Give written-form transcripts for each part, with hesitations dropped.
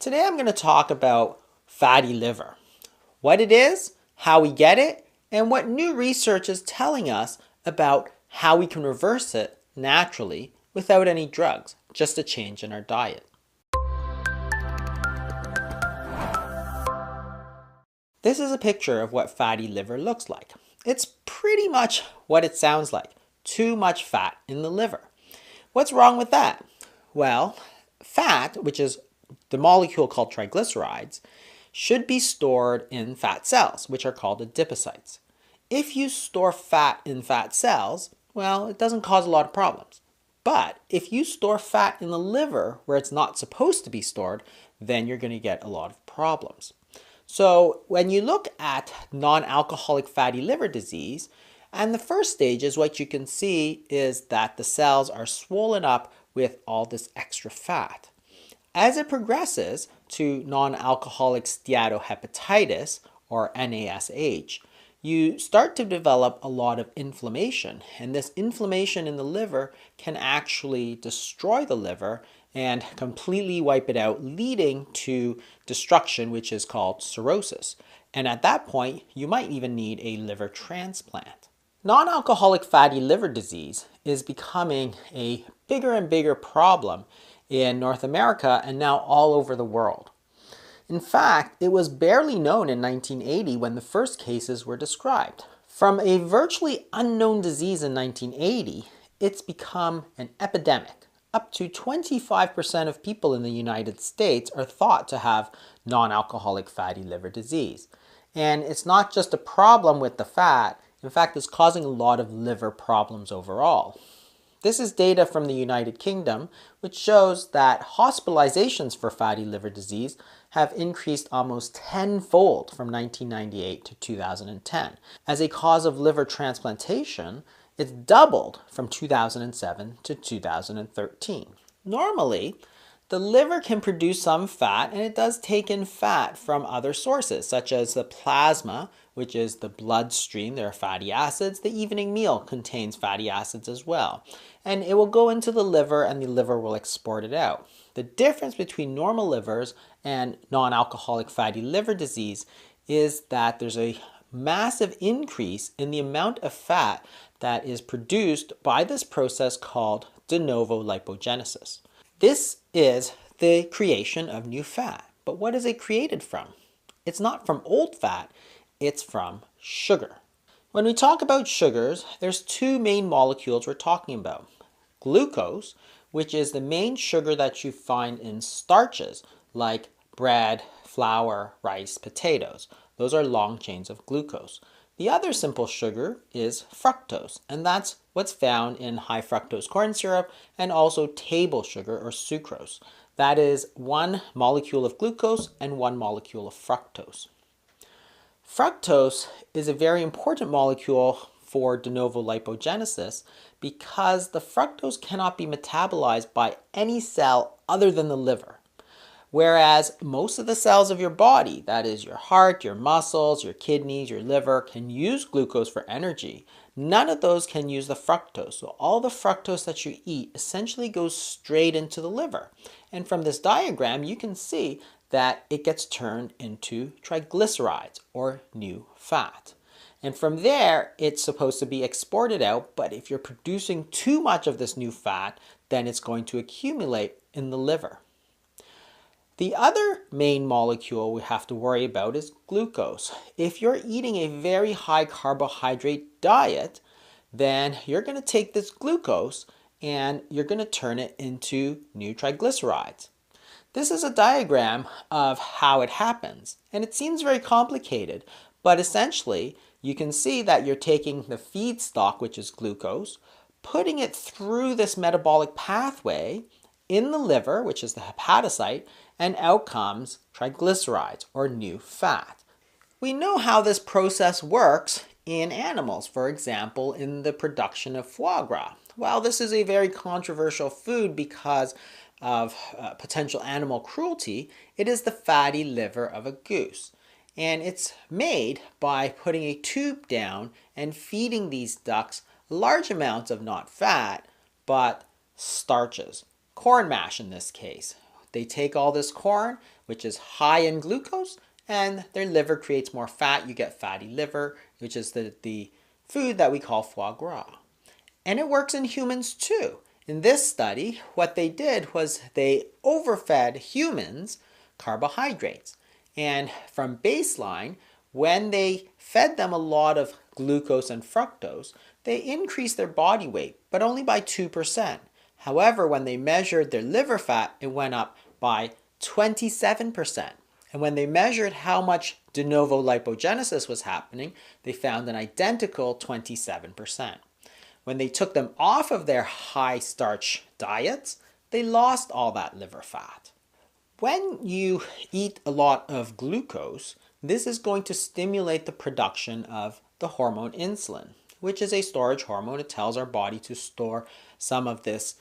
Today I'm going to talk about fatty liver, what it is, how we get it, and what new research is telling us about how we can reverse it naturally without any drugs, just a change in our diet. This is a picture of what fatty liver looks like. It's pretty much what it sounds like, too much fat in the liver. What's wrong with that? Well, fat, which is the molecule called triglycerides, should be stored in fat cells, which are called adipocytes. If you store fat in fat cells, well, it doesn't cause a lot of problems. But if you store fat in the liver where it's not supposed to be stored, then you're going to get a lot of problems. So when you look at non-alcoholic fatty liver disease, and the first stage is what you can see is that the cells are swollen up with all this extra fat. As it progresses to non-alcoholic steatohepatitis, or NASH, you start to develop a lot of inflammation. And this inflammation in the liver can actually destroy the liver and completely wipe it out, leading to destruction, which is called cirrhosis. And at that point, you might even need a liver transplant. Non-alcoholic fatty liver disease is becoming a bigger and bigger problem in North America and now all over the world. In fact, it was barely known in 1980 when the first cases were described. From a virtually unknown disease in 1980, it's become an epidemic. Up to 25% of people in the United States are thought to have non-alcoholic fatty liver disease. And it's not just a problem with the fat, in fact, it's causing a lot of liver problems overall. This is data from the United Kingdom, which shows that hospitalizations for fatty liver disease have increased almost tenfold from 1998 to 2010. As a cause of liver transplantation, it's doubled from 2007 to 2013. Normally, the liver can produce some fat, and it does take in fat from other sources, such as the plasma, which is the bloodstream. There are fatty acids. The evening meal contains fatty acids as well. And it will go into the liver, and the liver will export it out. The difference between normal livers and non-alcoholic fatty liver disease is that there's a massive increase in the amount of fat that is produced by this process called de novo lipogenesis. This is the creation of new fat. But what is it created from? It's not from old fat, it's from sugar. When we talk about sugars, there's two main molecules we're talking about. Glucose, which is the main sugar that you find in starches like bread, flour, rice, potatoes. Those are long chains of glucose. The other simple sugar is fructose, and that's what's found in high fructose corn syrup and also table sugar or sucrose. That is one molecule of glucose and one molecule of fructose. Fructose is a very important molecule for de novo lipogenesis because the fructose cannot be metabolized by any cell other than the liver. Whereas most of the cells of your body, that is your heart, your muscles, your kidneys, your liver, can use glucose for energy, none of those can use the fructose. So all the fructose that you eat essentially goes straight into the liver. And from this diagram, you can see that it gets turned into triglycerides or new fat. And from there, it's supposed to be exported out, but if you're producing too much of this new fat, then it's going to accumulate in the liver. The other main molecule we have to worry about is glucose. If you're eating a very high carbohydrate diet, then you're going to take this glucose and you're going to turn it into new triglycerides. This is a diagram of how it happens, and it seems very complicated, but essentially you can see that you're taking the feedstock, which is glucose, putting it through this metabolic pathway in the liver, which is the hepatocyte, and out comes triglycerides or new fat. We know how this process works in animals, for example, in the production of foie gras. While this is a very controversial food because of potential animal cruelty, it is the fatty liver of a goose. And it's made by putting a tube down and feeding these ducks large amounts of not fat, but starches. Corn mash in this case. They take all this corn, which is high in glucose, and their liver creates more fat. You get fatty liver, which is the food that we call foie gras. And it works in humans too. In this study, what they did was they overfed humans carbohydrates. And from baseline, when they fed them a lot of glucose and fructose, they increased their body weight, but only by 2%. However, when they measured their liver fat, it went up by 27%. And when they measured how much de novo lipogenesis was happening, they found an identical 27%. When they took them off of their high starch diets, they lost all that liver fat. When you eat a lot of glucose, this is going to stimulate the production of the hormone insulin, which is a storage hormone. It tells our body to store some of this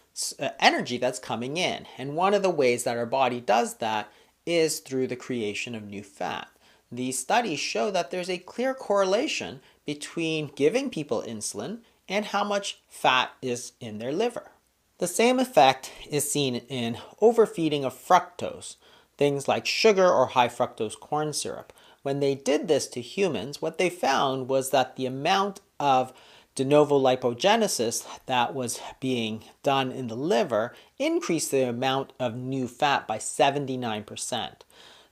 energy that's coming in. And one of the ways that our body does that is through the creation of new fat. These studies show that there's a clear correlation between giving people insulin and how much fat is in their liver. The same effect is seen in overfeeding of fructose, things like sugar or high fructose corn syrup. When they did this to humans, what they found was that the amount of de novo lipogenesis that was being done in the liver increased the amount of new fat by 79%.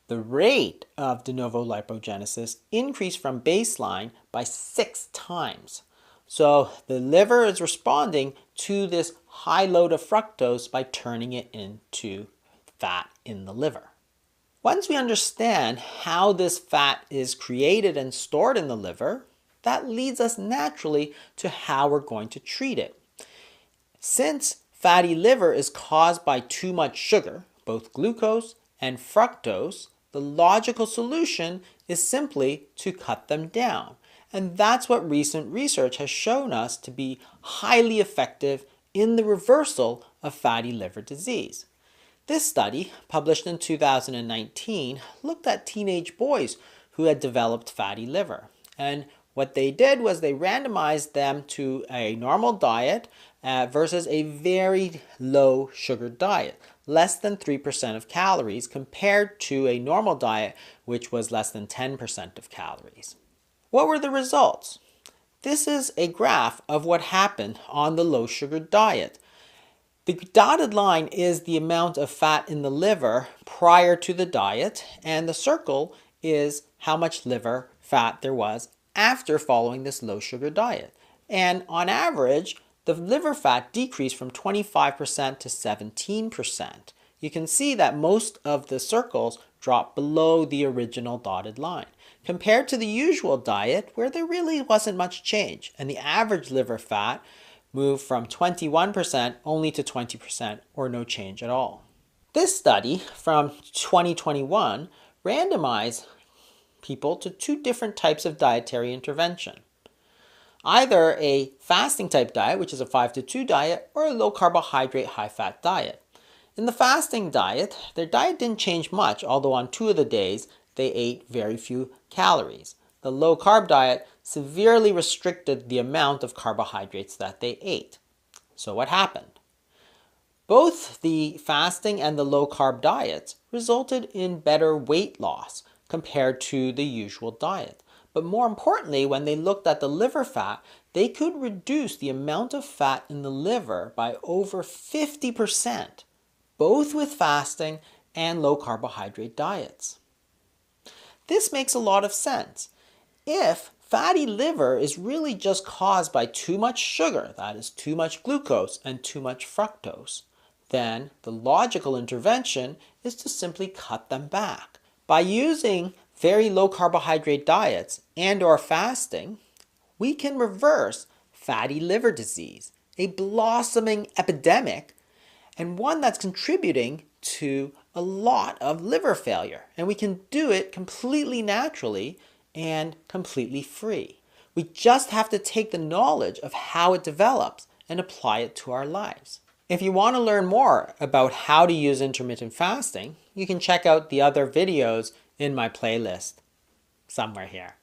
The rate of de novo lipogenesis increased from baseline by 6 times. So the liver is responding to this high load of fructose by turning it into fat in the liver. Once we understand how this fat is created and stored in the liver, that leads us naturally to how we're going to treat it. Since fatty liver is caused by too much sugar, both glucose and fructose, the logical solution is simply to cut them down. And that's what recent research has shown us to be highly effective in the reversal of fatty liver disease. This study, published in 2019, looked at teenage boys who had developed fatty liver. And what they did was they randomized them to a normal diet versus a very low sugar diet, less than 3% of calories, compared to a normal diet, which was less than 10% of calories. What were the results? This is a graph of what happened on the low sugar diet. The dotted line is the amount of fat in the liver prior to the diet, and the circle is how much liver fat there was after following this low sugar diet. And on average, the liver fat decreased from 25% to 17%. You can see that most of the circles drop below the original dotted line, compared to the usual diet where there really wasn't much change, and the average liver fat moved from 21% only to 20% or no change at all. This study from 2021 randomized people to 2 different types of dietary intervention. Either a fasting type diet, which is a 5-2 diet, or a low carbohydrate, high fat diet. In the fasting diet, their diet didn't change much, although on 2 of the days they ate very few calories. The low carb diet severely restricted the amount of carbohydrates that they ate. So what happened? Both the fasting and the low carb diets resulted in better weight loss compared to the usual diet. But more importantly, when they looked at the liver fat, they could reduce the amount of fat in the liver by over 50%, both with fasting and low carbohydrate diets. This makes a lot of sense. If fatty liver is really just caused by too much sugar, that is too much glucose and too much fructose, then the logical intervention is to simply cut them back. By using very low carbohydrate diets and or fasting, we can reverse fatty liver disease, a blossoming epidemic and one that's contributing to a lot of liver failure. And we can do it completely naturally and completely free. We just have to take the knowledge of how it develops and apply it to our lives. If you want to learn more about how to use intermittent fasting, you can check out the other videos in my playlist somewhere here.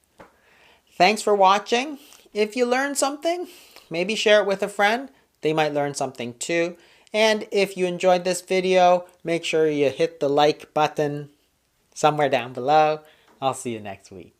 Thanks for watching. If you learned something, maybe share it with a friend. They might learn something too. And if you enjoyed this video, make sure you hit the like button somewhere down below. I'll see you next week.